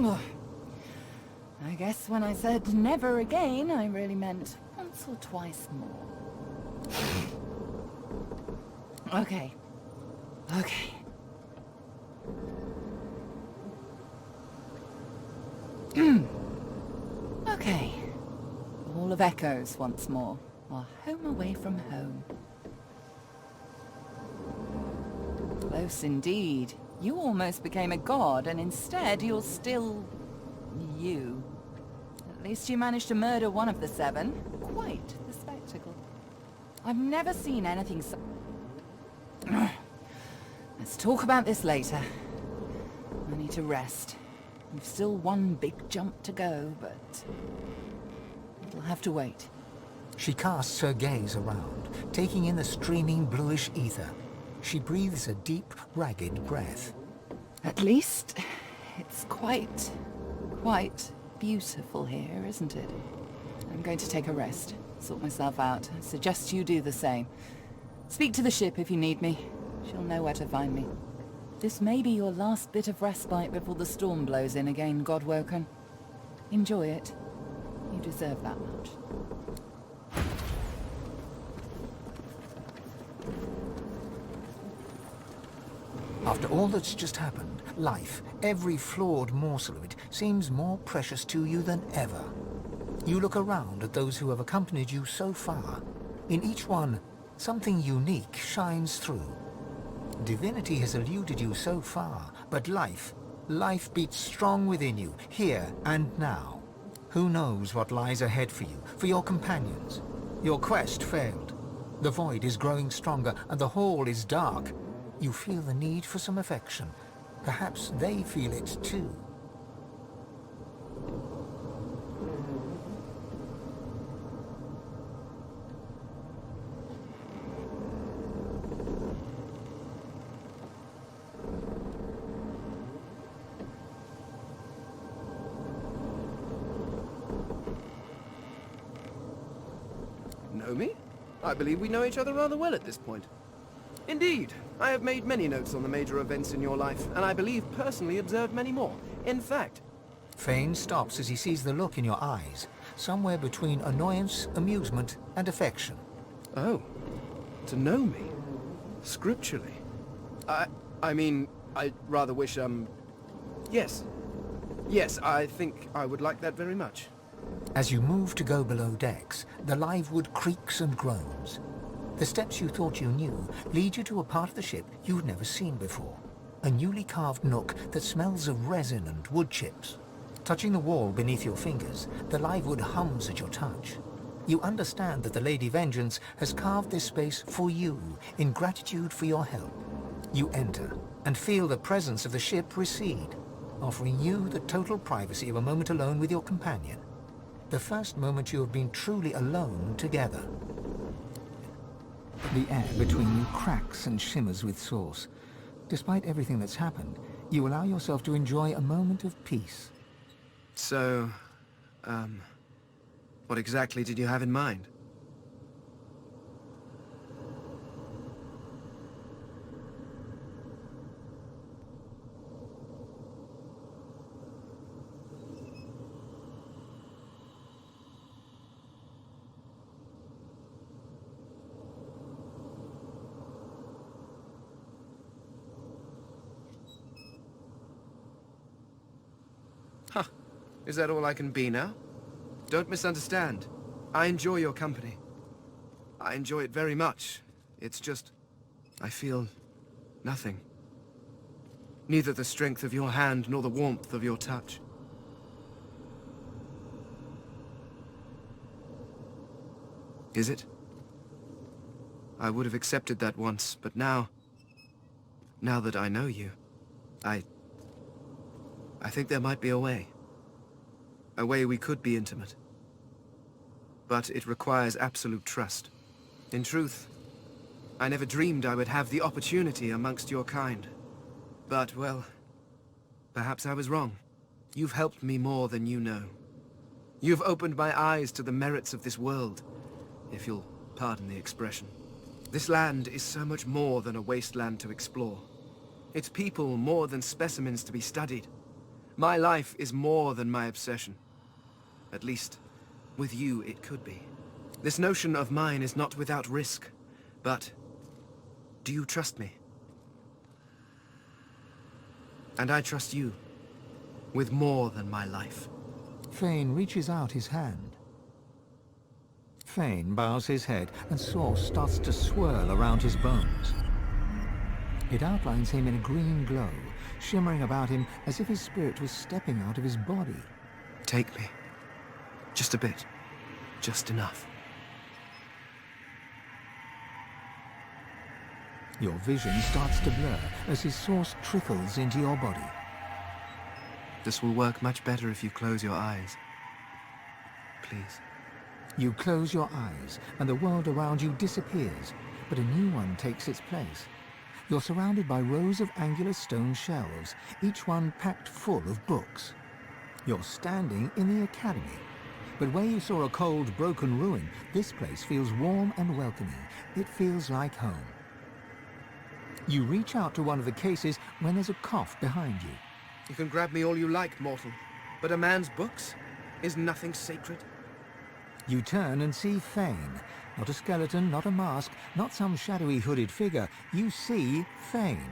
Ugh. I guess when I said never again, I really meant once or twice more. Okay. Okay. Okay. Hall of Echoes once more. Our home away from home. Close indeed. You almost became a god, and instead you're still... you. At least you managed to murder one of the 7. Quite the spectacle. I've never seen anything so... Let's talk about this later. I need to rest. We've still one big jump to go, but... it'll have to wait. She casts her gaze around, taking in the streaming bluish ether. She breathes a deep, ragged breath. At least, it's quite beautiful here, isn't it? I'm going to take a rest, sort myself out. I suggest you do the same. Speak to the ship if you need me. She'll know where to find me. This may be your last bit of respite before the storm blows in again, Godwoken. Enjoy it. You deserve that much. After all that's just happened, life, every flawed morsel of it, seems more precious to you than ever. You look around at those who have accompanied you so far. In each one, something unique shines through. Divinity has eluded you so far, but life beats strong within you, here and now. Who knows what lies ahead for you, for your companions? Your quest failed. The void is growing stronger, and the hall is dark. You feel the need for some affection. Perhaps they feel it too. Know me? I believe we know each other rather well at this point. Indeed, I have made many notes on the major events in your life, and I believe personally observed many more. In fact... Fane stops as he sees the look in your eyes, somewhere between annoyance, amusement, and affection. Oh, to know me? Scripturally? I mean, I rather wish, yes. Yes, I think I would like that very much. As you move to go below decks, the live wood creaks and groans. The steps you thought you knew lead you to a part of the ship you've never seen before. A newly carved nook that smells of resin and wood chips. Touching the wall beneath your fingers, the live wood hums at your touch. You understand that the Lady Vengeance has carved this space for you in gratitude for your help. You enter and feel the presence of the ship recede, offering you the total privacy of a moment alone with your companion. The first moment you have been truly alone together. The air between you cracks and shimmers with sauce. Despite everything that's happened, you allow yourself to enjoy a moment of peace. So, what exactly did you have in mind? Huh. Is that all I can be now? Don't misunderstand. I enjoy your company. I enjoy it very much. It's just... I feel... nothing. Neither the strength of your hand nor the warmth of your touch. Is it? I would have accepted that once, but now... now that I know you, I think there might be a way. A way we could be intimate. But it requires absolute trust. In truth, I never dreamed I would have the opportunity amongst your kind. But, well, perhaps I was wrong. You've helped me more than you know. You've opened my eyes to the merits of this world, if you'll pardon the expression. This land is so much more than a wasteland to explore. Its people more than specimens to be studied. My life is more than my obsession. At least, with you it could be. This notion of mine is not without risk, but do you trust me? And I trust you, with more than my life. Fane reaches out his hand. Fane bows his head, and Source starts to swirl around his bones. It outlines him in a green glow, shimmering about him as if his spirit was stepping out of his body. Take me. Just a bit. Just enough. Your vision starts to blur as his source trickles into your body. This will work much better if you close your eyes. Please. You close your eyes, and the world around you disappears, but a new one takes its place. You're surrounded by rows of angular stone shelves, each one packed full of books. You're standing in the academy, but where you saw a cold, broken ruin, this place feels warm and welcoming. It feels like home. You reach out to one of the cases when there's a cough behind you. You can grab me all you like, mortal, but a man's books? Is nothing sacred? You turn and see Fane. Not a skeleton, not a mask, not some shadowy hooded figure. You see Fane.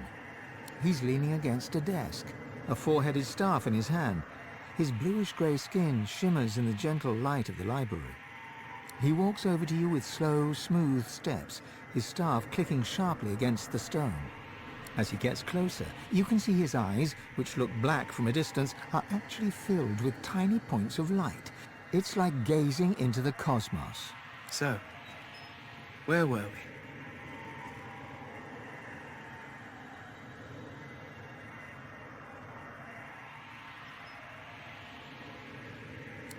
He's leaning against a desk, a four-headed staff in his hand. His bluish-grey skin shimmers in the gentle light of the library. He walks over to you with slow, smooth steps, his staff clicking sharply against the stone. As he gets closer, you can see his eyes, which look black from a distance, are actually filled with tiny points of light. It's like gazing into the cosmos. So, where were we?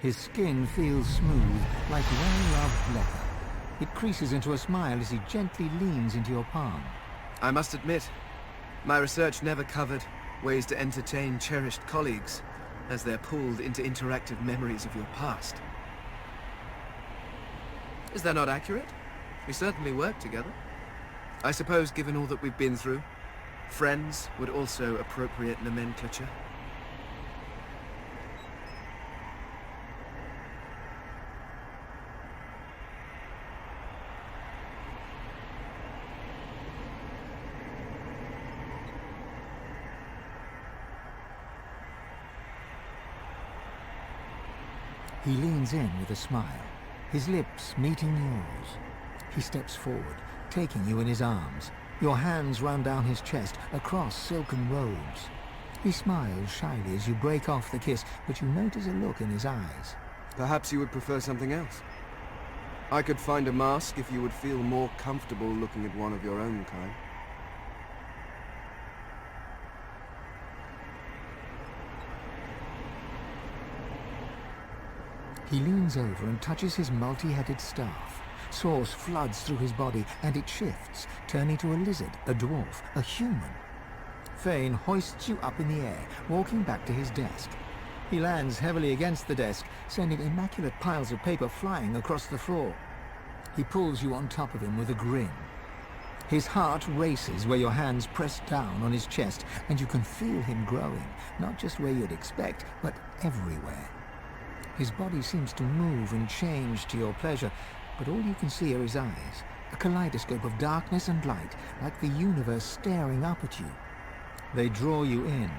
His skin feels smooth, like well-loved leather. It creases into a smile as he gently leans into your palm. I must admit, my research never covered ways to entertain cherished colleagues as they're pulled into interactive memories of your past. Is that not accurate? We certainly work together. I suppose, given all that we've been through, friends would also appropriate nomenclature. He leans in with a smile, his lips meeting yours. He steps forward, taking you in his arms. Your hands run down his chest, across silken robes. He smiles shyly as you break off the kiss, but you notice a look in his eyes. Perhaps you would prefer something else. I could find a mask if you would feel more comfortable looking at one of your own kind. He leans over and touches his multi-headed staff. Source floods through his body, and it shifts, turning to a lizard, a dwarf, a human. Fane hoists you up in the air, walking back to his desk. He lands heavily against the desk, sending immaculate piles of paper flying across the floor. He pulls you on top of him with a grin. His heart races where your hands press down on his chest, and you can feel him growing, not just where you'd expect, but everywhere. His body seems to move and change to your pleasure, but all you can see are his eyes, a kaleidoscope of darkness and light, like the universe staring up at you. They draw you in,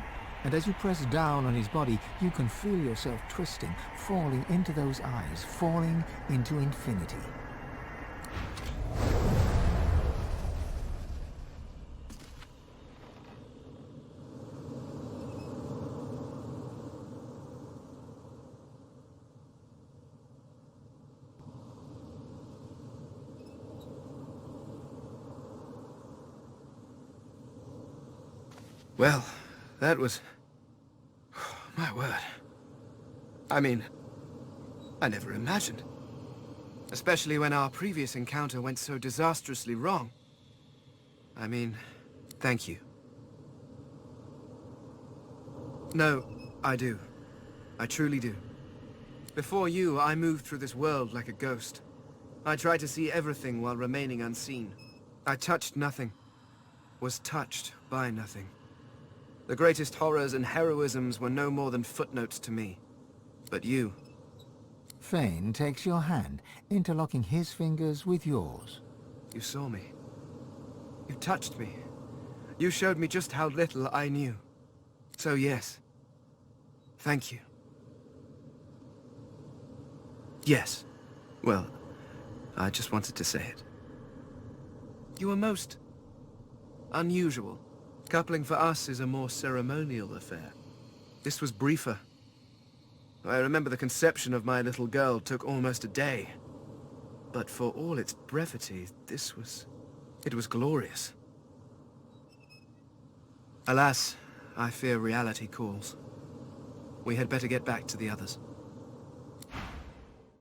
and as you press down on his body, you can feel yourself twisting, falling into those eyes, falling into infinity. Well, that was... my word. I mean, I never imagined. Especially when our previous encounter went so disastrously wrong. I mean, thank you. No, I do. I truly do. Before you, I moved through this world like a ghost. I tried to see everything while remaining unseen. I touched nothing. Was touched by nothing. The greatest horrors and heroisms were no more than footnotes to me. But you... Fane takes your hand, interlocking his fingers with yours. You saw me. You touched me. You showed me just how little I knew. So yes. Thank you. Yes. Well, I just wanted to say it. You were most... unusual. Coupling for us is a more ceremonial affair. This was briefer. I remember the conception of my little girl took almost a day. But for all its brevity, this was... it was glorious. Alas, I fear reality calls. We had better get back to the others.